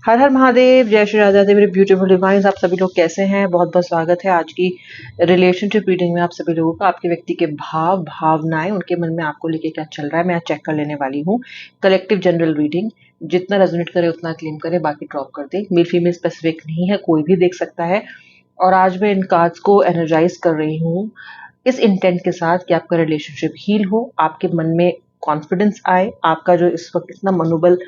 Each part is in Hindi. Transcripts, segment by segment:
हर हर महादेव, जय श्री राधा देव, मेरे ब्यूटीफुल डिवाइन्स। आप सभी लोग कैसे हैं? बहुत बहुत स्वागत है आज की रिलेशनशिप रीडिंग में आप सभी लोगों का। आपके व्यक्ति के भाव भावनाएं, उनके मन में आपको लेके क्या चल रहा है, मैं आज चेक कर लेने वाली हूँ। कलेक्टिव जनरल रीडिंग, जितना रेजोनेट करे उतना क्लेम करे, बाकी ड्रॉप कर दे। मेल फीमेल स्पेसिफिक नहीं है, कोई भी देख सकता है। और आज मैं इन कार्ड्स को एनर्जाइज कर रही हूँ इस इंटेंट के साथ कि आपका रिलेशनशिप हील हो, आपके मन में कॉन्फिडेंस आए, आपका जो इस वक्त इतना मनोबल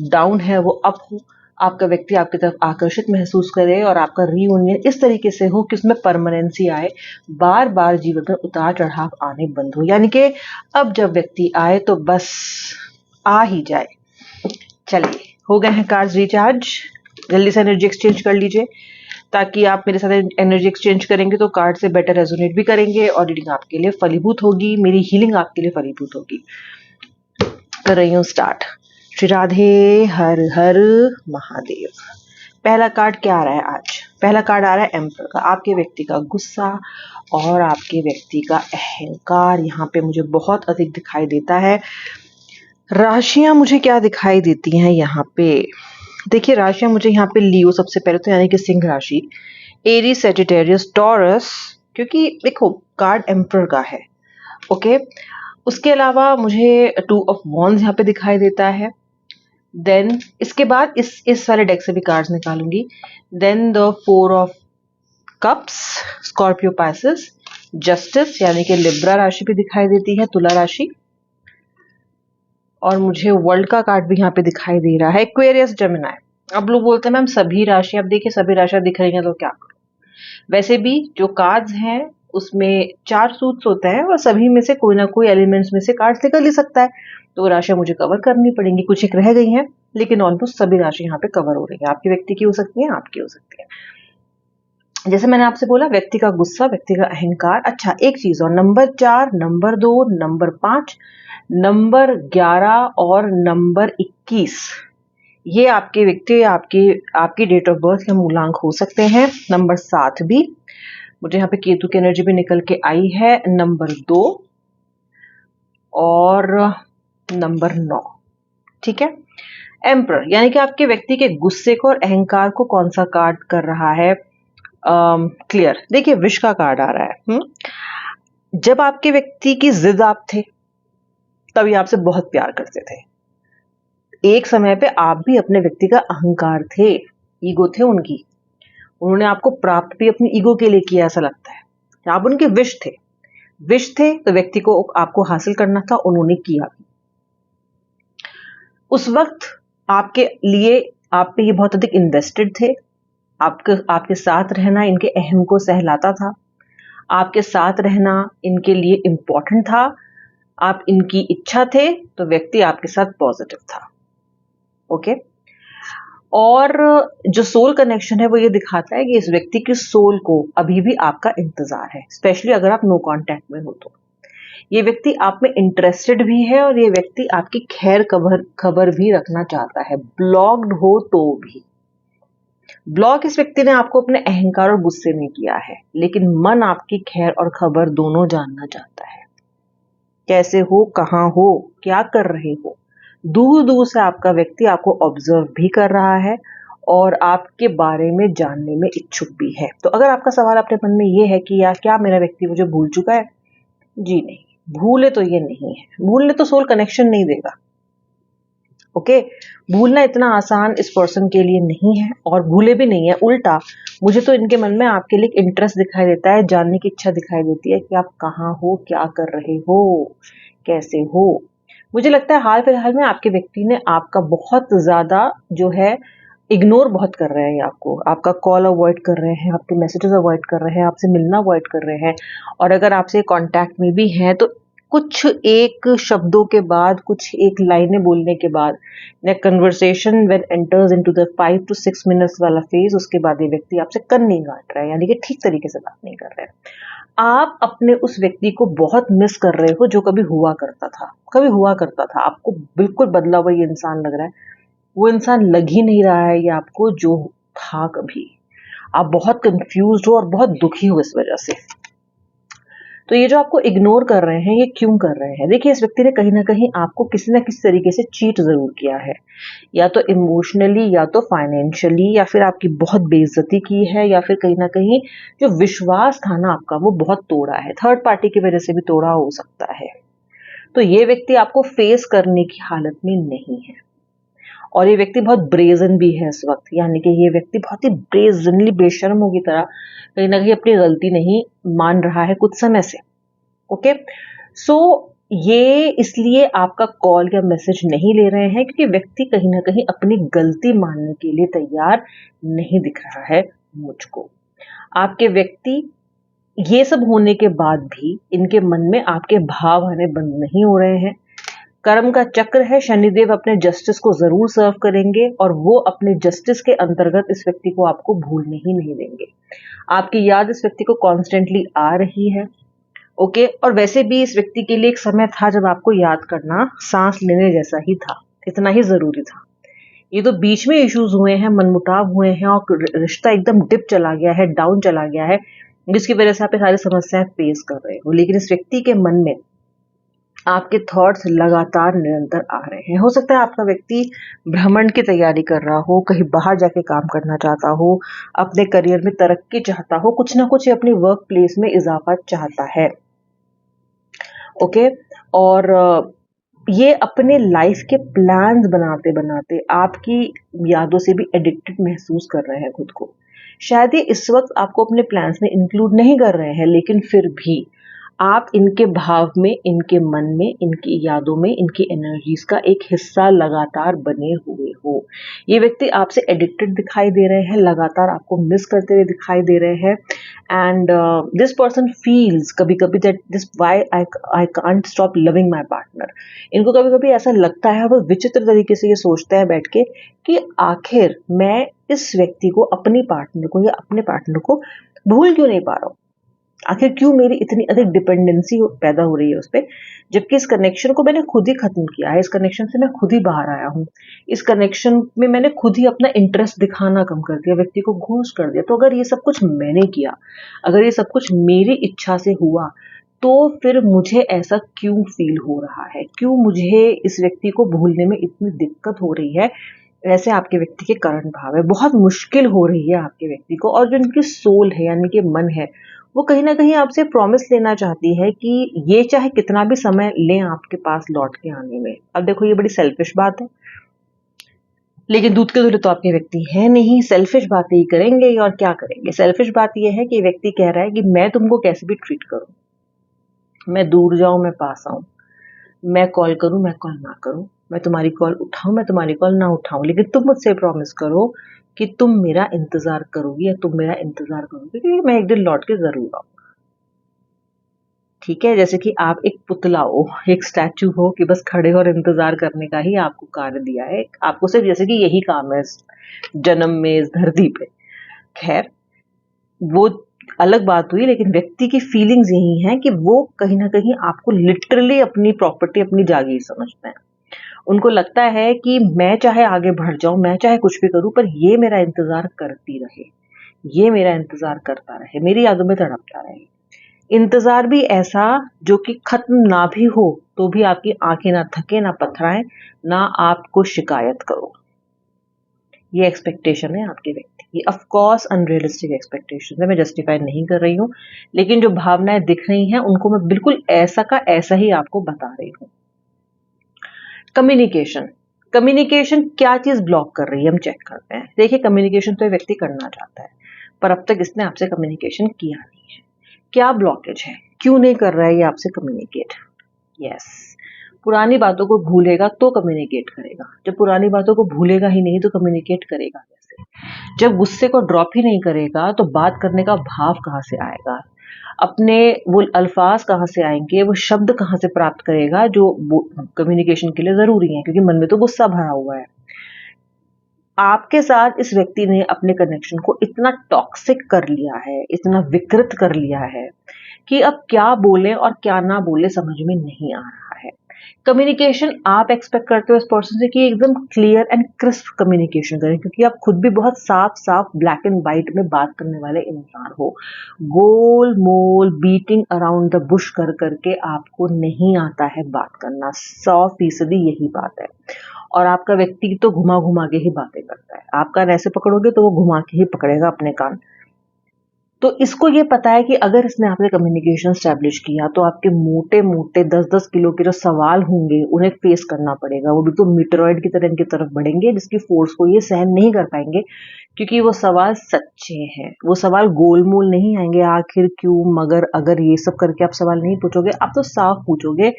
डाउन है वो अप हो, आपका व्यक्ति आपकी तरफ आकर्षित महसूस करे और आपका रीयूनियन इस तरीके से हो कि उसमें परमानेंसी आए, बार बार जीवन में उतार चढ़ाव आने बंद हो। यानी कि अब जब व्यक्ति आए तो बस आ ही जाए। चलिए, हो गए हैं कार्ड्स रिचार्ज। जल्दी से एनर्जी एक्सचेंज कर लीजिए, ताकि आप मेरे साथ एनर्जी एक्सचेंज करेंगे तो कार्ड से बेटर रेजोनेट भी करेंगे और रीडिंग आपके लिए फलीभूत होगी, मेरी हीलिंग आपके लिए फलीभूत होगी। कर रही हूँ स्टार्ट। श्री राधे, हर हर महादेव। पहला कार्ड क्या आ रहा है आज? पहला कार्ड आ रहा है एम्पर का। आपके व्यक्ति का गुस्सा और आपके व्यक्ति का अहंकार यहाँ पे मुझे बहुत अधिक दिखाई देता है। राशियां मुझे क्या दिखाई देती हैं यहाँ पे? देखिए, राशियां मुझे यहाँ पे लियो सबसे पहले तो, यानी कि सिंह राशि, एरीज, सजिटेरियस, टॉरस, क्योंकि देखो कार्ड एम्पर का है। ओके, उसके अलावा मुझे टू ऑफ वॉन्ड्स यहाँ पे दिखाई देता है। देन इसके बाद इस वाले डेक से भी कार्ड्स निकालूंगी। Then the four of cups, Scorpio, Pisces, justice यानी कि लिब्रा राशि भी दिखाई देती है, तुला राशि। और मुझे वर्ल्ड का कार्ड भी यहाँ पे दिखाई दे रहा है, एक्वेरियस, जेमिनी। अब लोग बोलते हैं मैम सभी राशि, अब देखिए सभी राशियां दिख रही हैं तो क्या करूं। वैसे भी जो कार्ड्स हैं उसमें 4 सूट्स होते हैं और सभी में से कोई ना कोई एलिमेंट्स में से कार्ड्स निकल ही सकता है, तो वो राशियां मुझे कवर करनी पड़ेंगी। कुछ एक रह गई हैं, लेकिन ऑलमोस्ट सभी राशि यहाँ पे कवर हो रही है। आपके व्यक्ति की हो सकती है, आपकी हो सकती है। जैसे मैंने आपसे बोला, व्यक्ति का गुस्सा, व्यक्ति का अहंकार। अच्छा, एक चीज और, नंबर 4, नंबर 2, नंबर 5, नंबर 11 और नंबर 21, ये आपके व्यक्ति, आपकी डेट ऑफ बर्थ के मूलांक हो सकते हैं। नंबर 7 भी मुझे यहाँ पे केतु की एनर्जी भी निकल के आई है। नंबर 2 और नंबर 9। ठीक है, एम्परर यानी कि आपके व्यक्ति के गुस्से को और अहंकार को कौन सा कार्ड कर रहा है क्लियर? देखिए, विश का कार्ड आ रहा है। जब आपके व्यक्ति की जिद आप थे, तभी आपसे बहुत प्यार करते थे। एक समय पे आप भी अपने व्यक्ति का अहंकार थे, ईगो थे उनकी, उन्होंने आपको प्राप्त भी अपनी ईगो के लिए किया, ऐसा लगता है। आप उनके विश थे तो व्यक्ति को आपको हासिल करना था, उन्होंने किया। उस वक्त आपके लिए, आप पे ये बहुत अधिक इन्वेस्टेड थे। आपके साथ रहना इनके अहम को सहलाता था, आपके साथ रहना इनके लिए इंपॉर्टेंट था, आप इनकी इच्छा थे, तो व्यक्ति आपके साथ पॉजिटिव था। ओके, और जो सोल कनेक्शन है वो ये दिखाता है कि इस व्यक्ति की सोल को अभी भी आपका इंतजार है, स्पेशली अगर आप नो कांटेक्ट में हो तो। ये व्यक्ति आप में इंटरेस्टेड भी है और ये व्यक्ति आपकी खैर खबर भी रखना चाहता है, ब्लॉक्ड हो तो भी। ब्लॉक इस व्यक्ति ने आपको अपने अहंकार और गुस्से में किया है, लेकिन मन आपकी खैर और खबर दोनों जानना चाहता है। कैसे हो, कहाँ हो, क्या कर रहे हो। दूर दूर से आपका व्यक्ति आपको ऑब्जर्व भी कर रहा है और आपके बारे में जानने में इच्छुक भी है। तो अगर आपका सवाल अपने मन में ये है कि यार क्या मेरा व्यक्ति मुझे भूल चुका है? जी नहीं, भूले तो ये नहीं है, भूलने तो सोल कनेक्शन नहीं देगा। ओके, भूलना इतना आसान इस पर्सन के लिए नहीं है और भूले भी नहीं है। उल्टा मुझे तो इनके मन में आपके लिए इंटरेस्ट दिखाई देता है, जानने की इच्छा दिखाई देती है कि आप कहाँ हो, क्या कर रहे हो, कैसे हो। मुझे लगता है हाल फिलहाल में आपके व्यक्ति ने आपका बहुत ज्यादा जो है इग्नोर बहुत कर रहे हैं, आपका कॉल अवॉइड कर रहे हैं, आपके मैसेजेस अवॉइड कर रहे हैं, आपसे मिलना अवॉइड कर रहे हैं। और अगर आपसे कांटेक्ट में भी हैं तो कुछ एक शब्दों के बाद, कुछ एक लाइनें बोलने के बाद, conversation when enters into the 5 to 6 minutes वाला फेज, उसके बाद ये व्यक्ति आपसे कन नहीं गांठ रहा है, यानी कि ठीक तरीके से बात नहीं कर रहे हैं। आप अपने उस व्यक्ति को बहुत मिस कर रहे हो जो कभी हुआ करता था। आपको बिल्कुल बदला हुआ ये इंसान लग रहा है, वो इंसान लग ही नहीं रहा है ये आपको जो था कभी। आप बहुत कंफ्यूज हो और बहुत दुखी हो इस वजह से। तो ये जो आपको इग्नोर कर रहे हैं, ये क्यों कर रहे हैं? देखिए, इस व्यक्ति ने कहीं ना कहीं आपको किसी ना किसी तरीके से चीट जरूर किया है, या तो इमोशनली, या तो फाइनेंशियली, या फिर आपकी बहुत बेइज्जती की है, या फिर कहीं ना कहीं जो विश्वास था ना आपका, वो बहुत तोड़ा है, थर्ड पार्टी की वजह से भी तोड़ा हो सकता है। तो ये व्यक्ति आपको फेस करने की हालत में नहीं है, और ये व्यक्ति बहुत ब्रेजन भी है इस वक्त, यानी कि ये व्यक्ति बहुत ही ब्रेजनली, बेशर्मों की तरह कहीं ना कहीं अपनी गलती नहीं मान रहा है कुछ समय से। ओके, सो ये इसलिए आपका कॉल या मैसेज नहीं ले रहे हैं क्योंकि व्यक्ति कहीं ना कहीं अपनी गलती मानने के लिए तैयार नहीं दिख रहा है मुझको। आपके व्यक्ति, ये सब होने के बाद भी इनके मन में आपके भाव आने बंद नहीं हो रहे हैं। कर्म का चक्र है, शनिदेव अपने जस्टिस को जरूर सर्व करेंगे, और वो अपने जस्टिस के अंतर्गत इस व्यक्ति को आपको भूलने ही नहीं देंगे। आपकी याद इस व्यक्ति को कॉन्स्टेंटली आ रही है। ओके, और वैसे भी इस व्यक्ति के लिए एक समय था जब आपको याद करना सांस लेने जैसा ही था, इतना ही जरूरी था। ये तो बीच में इश्यूज हुए हैं, मनमुटाव हुए हैं, और रिश्ता एकदम डिप चला गया है, डाउन चला गया है, जिसकी वजह से आप ये सारी समस्याएं फेस कर रहे हो। लेकिन इस व्यक्ति के मन में आपके थॉट्स लगातार निरंतर आ रहे हैं। हो सकता है आपका व्यक्ति भ्रमण की तैयारी कर रहा हो, कहीं बाहर जाके काम करना चाहता हो, अपने करियर में तरक्की चाहता हो, कुछ ना कुछ अपनी वर्क प्लेस में इजाफा चाहता है। ओके, और ये अपने लाइफ के प्लान्स बनाते बनाते आपकी यादों से भी एडिक्टेड महसूस कर रहे हैं खुद को। शायद ये इस वक्त आपको अपने प्लान्स में इंक्लूड नहीं कर रहे हैं, लेकिन फिर भी आप इनके भाव में, इनके मन में, इनकी यादों में, इनकी एनर्जीज का एक हिस्सा लगातार बने हुए हो। ये व्यक्ति आपसे एडिक्टेड दिखाई दे रहे हैं, लगातार आपको मिस करते हुए दिखाई दे रहे हैं, एंड दिस पर्सन फील्स कभी कभी that this why I can't stop loving my partner. इनको कभी कभी ऐसा लगता है, वो विचित्र तरीके से ये सोचते हैं बैठ के कि आखिर मैं इस व्यक्ति को, अपनी पार्टनर को या अपने पार्टनर को भूल क्यों नहीं पा रहा हूँ, आखिर क्यों मेरी इतनी अधिक डिपेंडेंसी पैदा हो रही है उस पर, जबकि इस कनेक्शन को मैंने खुद ही खत्म किया है, इस कनेक्शन से मैं खुद ही बाहर आया हूँ, इस कनेक्शन में मैंने खुद ही अपना इंटरेस्ट दिखाना कम कर दिया, व्यक्ति को घोस्ट कर दिया। तो अगर ये सब कुछ मैंने किया, अगर ये सब कुछ मेरी इच्छा से हुआ, तो फिर मुझे ऐसा क्यों फील हो रहा है, क्यों मुझे इस व्यक्ति को भूलने में इतनी दिक्कत हो रही है। ऐसे आपके व्यक्ति के करण भाव है, बहुत मुश्किल हो रही है आपके व्यक्ति को, और जो इनकी सोल है यानी कि मन है, वो कहीं ना कहीं आपसे प्रॉमिस लेना चाहती है कि ये चाहे कितना भी समय लें आपके पास लौट के आने में। अब देखो, ये बड़ी सेल्फिश बात है, लेकिन दूध के धुले तो आपके व्यक्ति है नहीं, सेल्फिश बातें ही करेंगे, और क्या करेंगे। सेल्फिश बात यह है कि व्यक्ति कह रहा है कि मैं तुमको कैसे भी ट्रीट करूं, मैं दूर जाऊं, मैं पास आऊं, मैं कॉल करूं, मैं कॉल ना करूं, मैं तुम्हारी कॉल उठाऊं, मैं तुम्हारी कॉल ना उठाऊं, लेकिन तुम मुझसे प्रॉमिस करो कि तुम मेरा इंतजार करोगी, या तुम मेरा इंतजार करोगे, क्योंकि मैं एक दिन लौट के जरूर आऊंगा। ठीक है, जैसे कि आप एक पुतला हो, एक स्टैचू हो कि बस खड़े और इंतजार करने का ही आपको कार्य दिया है, आपको सिर्फ जैसे कि यही काम है इस जन्म में, इस धरती पे। खैर, वो अलग बात हुई, लेकिन व्यक्ति की फीलिंग्स यही हैं कि वो कहीं ना कहीं आपको लिटरली अपनी प्रॉपर्टी, अपनी जागीर समझते हैं। उनको लगता है कि मैं चाहे आगे बढ़ जाऊं, मैं चाहे कुछ भी करूं, पर ये मेरा इंतजार करती रहे, ये मेरा इंतजार करता रहे, मेरी यादों में तड़पता रहे। इंतजार भी ऐसा जो कि खत्म ना भी हो तो भी आपकी आंखें ना थके, ना पथराएं, ना आपको शिकायत करो। ये एक्सपेक्टेशन है आपके व्यक्ति की। ऑफ कोर्स अनरियलिस्टिक एक्सपेक्टेशन है, मैं जस्टिफाई नहीं कर रही हूँ, लेकिन जो भावनाएं दिख रही हैं उनको मैं बिल्कुल ऐसा का ऐसा ही आपको बता रही हूँ। कम्युनिकेशन, कम्युनिकेशन क्या चीज ब्लॉक कर रही है, हम चेक करते हैं। देखिए, कम्युनिकेशन तो व्यक्ति करना चाहता है, पर अब तक इसने आपसे कम्युनिकेशन किया नहीं है। क्या ब्लॉकेज है, क्यों नहीं कर रहा है ये आपसे कम्युनिकेट? यस, पुरानी बातों को भूलेगा तो कम्युनिकेट करेगा। जब पुरानी बातों को भूलेगा ही नहीं तो कम्युनिकेट करेगा कैसे? जब गुस्से को ड्रॉप ही नहीं करेगा तो बात करने का भाव कहाँ से आएगा, अपने वो अल्फाज कहाँ से आएंगे, वो शब्द कहाँ से प्राप्त करेगा जो कम्युनिकेशन के लिए जरूरी है, क्योंकि मन में तो गुस्सा भरा हुआ है। आपके साथ इस व्यक्ति ने अपने कनेक्शन को इतना टॉक्सिक कर लिया है, इतना विकृत कर लिया है कि अब क्या बोले और क्या ना बोले समझ में नहीं आ रहा है। कम्युनिकेशन आप एक्सपेक्ट करते हो इस पर्सन से कि एकदम क्लियर एंड क्रिस्प कम्युनिकेशन करें, क्योंकि आप खुद भी बहुत साफ साफ ब्लैक एंड व्हाइट में बात करने वाले इंसान हो। गोल मोल बीटिंग अराउंड द बुश कर करके आपको नहीं आता है बात करना, 100% यही बात है। और आपका व्यक्ति तो घुमा घुमा के ही बातें करता है, आप कान ऐसे पकड़ोगे तो वो घुमा के ही पकड़ेगा अपने कान। तो इसको ये पता है कि अगर इसने आपसे कम्युनिकेशन स्टैब्लिश किया तो आपके मोटे मोटे 10-10 किलो के जो सवाल होंगे उन्हें फेस करना पड़ेगा, वो भी तो मीटरॉइड की तरह इनकी तरफ बढ़ेंगे जिसकी फोर्स को ये सहन नहीं कर पाएंगे, क्योंकि वो सवाल सच्चे हैं। वो सवाल गोलमोल नहीं आएंगे, आखिर क्यों मगर अगर ये सब करके आप सवाल नहीं पूछोगे, आप तो साफ पूछोगे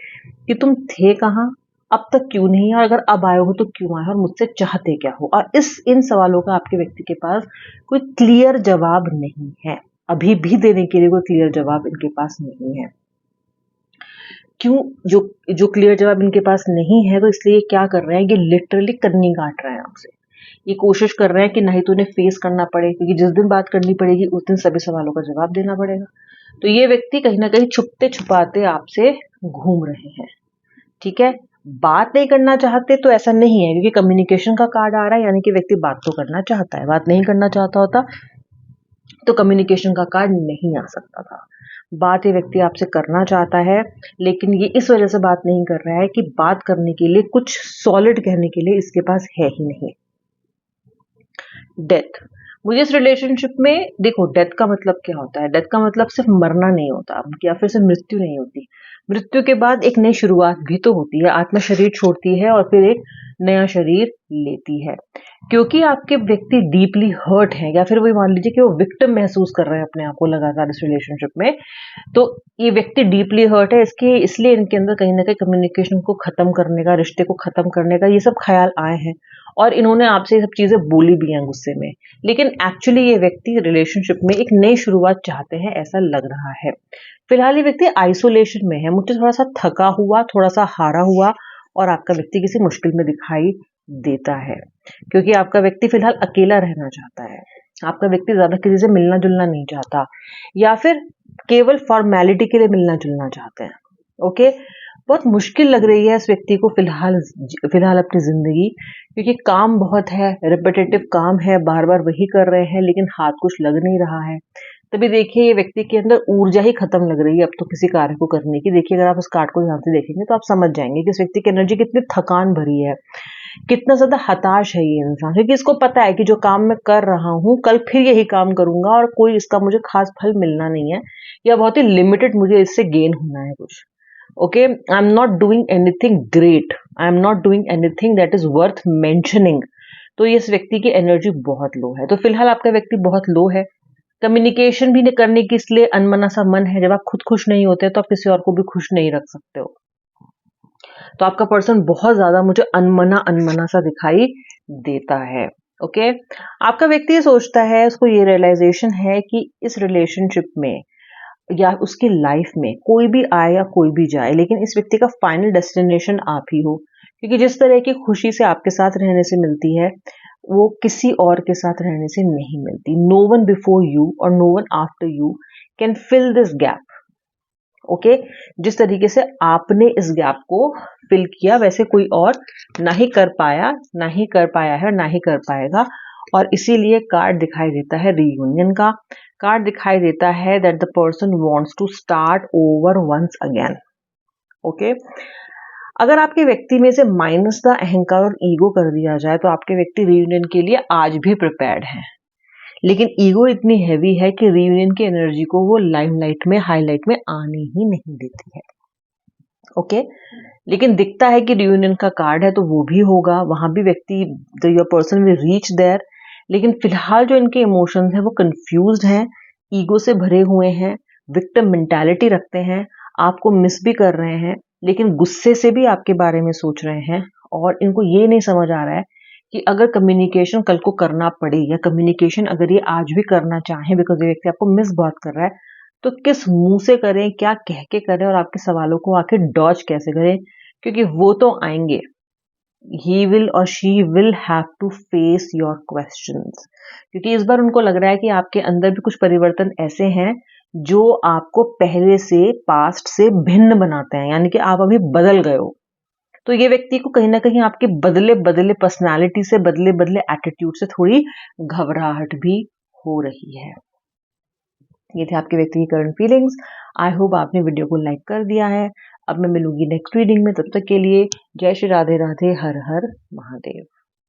कि तुम थे कहाँ, अब तक क्यों नहीं, और अगर अब आए हो तो क्यों आए, और मुझसे चाहते क्या हो। और इन सवालों का आपके व्यक्ति के पास कोई क्लियर जवाब नहीं है, अभी भी देने के लिए कोई क्लियर जवाब इनके पास नहीं है। क्यों? जो क्लियर जवाब इनके पास नहीं है, तो इसलिए क्या कर रहे हैं, ये लिटरली कन्नी काट रहे हैं आपसे। ये कोशिश कर रहे हैं कि नहीं तो उन्हें फेस करना पड़े, क्योंकि जिस दिन बात करनी पड़ेगी उस दिन सभी सवालों का जवाब देना पड़ेगा। तो ये व्यक्ति कहीं ना कहीं छुपते छुपाते आपसे घूम रहे हैं। ठीक है, बात नहीं करना चाहते तो ऐसा नहीं है, क्योंकि कम्युनिकेशन का कार्ड आ रहा है, यानी कि व्यक्ति बात तो करना चाहता है। बात नहीं करना चाहता होता तो कम्युनिकेशन का कार्ड नहीं आ सकता था। बात ये व्यक्ति आपसे करना चाहता है, लेकिन ये इस वजह से बात नहीं कर रहा है कि बात करने के लिए कुछ सॉलिड कहने के लिए इसके पास है ही नहीं। डेथ, मुझे इस रिलेशनशिप में देखो, डेथ का मतलब क्या होता है? डेथ का मतलब सिर्फ मरना नहीं होता, या फिर सिर्फ मृत्यु नहीं होती। मृत्यु के बाद एक नई शुरुआत भी तो होती है, आत्मा शरीर छोड़ती है और फिर एक नया शरीर लेती है। क्योंकि आपके व्यक्ति डीपली हर्ट है, या फिर वही मान लीजिए कि वो विक्टिम महसूस कर रहे हैं अपने आप को लगातार इस रिलेशनशिप में, तो ये व्यक्ति डीपली हर्ट है, इसलिए इनके अंदर कहीं ना कहीं कम्युनिकेशन को खत्म करने का, रिश्ते को खत्म करने का ये सब ख्याल आए हैं, और इन्होंने आपसे ये सब चीजें बोली भी हैं गुस्से में। लेकिन एक्चुअली ये व्यक्ति रिलेशनशिप में एक नई शुरुआत चाहते हैं, ऐसा लग रहा है। फिलहाल ये व्यक्ति आइसोलेशन में है, मुझे थोड़ा सा थका हुआ, थोड़ा सा हारा हुआ, और आपका व्यक्ति किसी मुश्किल में दिखाई देता है, क्योंकि आपका व्यक्ति फिलहाल अकेला रहना चाहता है। आपका व्यक्ति ज्यादा किसी से मिलना जुलना नहीं चाहता, या फिर केवल फॉर्मेलिटी के लिए मिलना जुलना चाहते हैं। ओके, बहुत मुश्किल लग रही है इस व्यक्ति को फिलहाल अपनी जिंदगी, क्योंकि काम बहुत है, रिपीटेटिव काम है, बार बार वही कर रहे हैं, लेकिन हाथ कुछ लग नहीं रहा है। तभी देखिए ये व्यक्ति के अंदर ऊर्जा ही खत्म लग रही है अब तो किसी कार्य को करने की। देखिए, अगर आप इस कार्ड को ध्यान से देखेंगे तो आप समझ जाएंगे कि इस व्यक्ति की एनर्जी कितनी थकान भरी है, कितना ज्यादा हताश है ये इंसान, क्योंकि इसको पता है कि जो काम मैं कर रहा हूँ कल फिर यही काम करूंगा और कोई इसका मुझे खास फल मिलना नहीं है, या बहुत ही लिमिटेड मुझे इससे गेन होना है कुछ। Okay, I am not doing anything great, I am not doing anything that is worth mentioning. तो इस व्यक्ति की एनर्जी बहुत लो है। तो फिलहाल आपका व्यक्ति बहुत लो है। कम्युनिकेशन भी करने की इसलिए अनमना सा मन है, जब आप खुद खुश नहीं होते तो आप किसी और को भी खुश नहीं रख सकते हो। तो आपका पर्सन बहुत ज्यादा मुझे अनमना सा दिखाई देता है। ओके, आपका व्यक्ति ये सोचता है, उसको ये रियलाइजेशन है कि इस रिलेशनशिप में या उसकी लाइफ में कोई भी आए या कोई भी जाए, लेकिन इस व्यक्ति का फाइनल डेस्टिनेशन आप ही हो, क्योंकि जिस तरह की खुशी से आपके साथ रहने से मिलती है वो किसी और के साथ रहने से नहीं मिलती। नो वन बिफोर यू और no one after you can fill this gap. Okay, जिस तरीके से आपने इस गैप को फिल किया, वैसे कोई और ना ही कर पाया, ना ही कर पाया है, ना ही कर पाएगा। और इसीलिए कार्ड दिखाई देता है रीयूनियन का। कार्ड दिखाई देता है that the person wants to start over once again. Okay, अगर आपके व्यक्ति में से माइनस द अहंकार और ईगो कर दिया जाए तो आपके व्यक्ति रीयूनियन के लिए आज भी प्रिपेयर्ड है, लेकिन ईगो इतनी हैवी है कि रीयूनियन की एनर्जी को वो लाइमलाइट में, हाईलाइट में आने ही नहीं देती है। ओके, लेकिन दिखता है कि रीयूनियन का कार्ड है तो वो भी होगा, वहां भी व्यक्ति, your person will reach there. लेकिन फिलहाल जो इनके इमोशंस हैं वो कंफ्यूज्ड हैं, ईगो से भरे हुए हैं, विक्टिम मेंटालिटी रखते हैं, आपको मिस भी कर रहे हैं, लेकिन गुस्से से भी आपके बारे में सोच रहे हैं। और इनको ये नहीं समझ आ रहा है कि अगर कम्युनिकेशन कल को करना पड़े, या कम्युनिकेशन अगर ये आज भी करना चाहें, बिकॉज ये व्यक्ति आपको मिस बहुत कर रहा है, तो किस मुंह से करें, क्या कह के करें, और आपके सवालों को आखिर डॉज कैसे करें, क्योंकि वो तो आएंगे। he will or she will have to face your questions, क्योंकि इस बार उनको लग रहा है कि आपके अंदर भी कुछ परिवर्तन ऐसे हैं जो आपको पहले से, पास्ट से भिन्न बनाते हैं, यानी कि आप अभी बदल गए हो। तो ये व्यक्ति को कहीं ना कहीं आपके बदले बदले पर्सनालिटी से, बदले बदले एटीट्यूड से थोड़ी घबराहट भी हो रही है। ये थे आपके व्यक्ति की करंट फीलिंग्स। आई होप आपने वीडियो को लाइक कर दिया है। अब मैं मिलूंगी नेक्स्ट रीडिंग में, तब तक के लिए जय श्री राधे राधे, हर हर महादेव।